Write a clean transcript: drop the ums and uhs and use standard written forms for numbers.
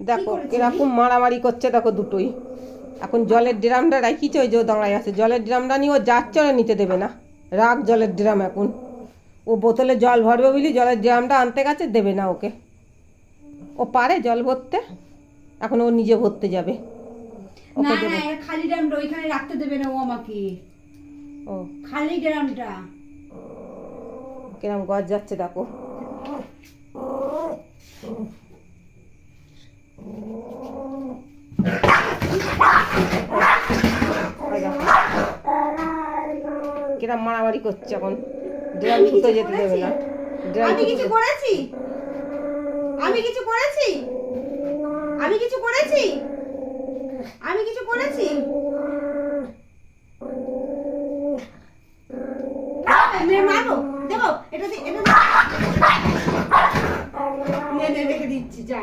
দেখো কিরকম মারামারি করছে, দেখো দুটোই। এখন জলের ড্রামটা রাখিছে, ওই যে দাঁড়ায় আছে, জলের ড্রামটা নিয়ে ও যাচ্ছে, ওরা নিতে দেবে না। রাখ জলের ড্রাম, এখন ও বোতলে জল ভরবে বলি জলের ড্রামটা আনতে গেছে, দেবে না ওকে। ও পারে জল ভরতে, এখন ও নিজে ভরতে যাবে। না না, খালি ড্রামটা ওইখানে রাখতে দেবে না ও আমাকে। ও খালি ড্রামটা কিরম গজ যাচ্ছে দেখো। কিরম মারামারি করছে, এখন ড্রাম ছুটে যেতে দেবে না। আমি কিছু করেছি? আমি কিছু করেছি? আমি কিছু করেছি? আমি কিছু করেছি? মারবো, দেখো এটা রেখে দিচ্ছি, যা।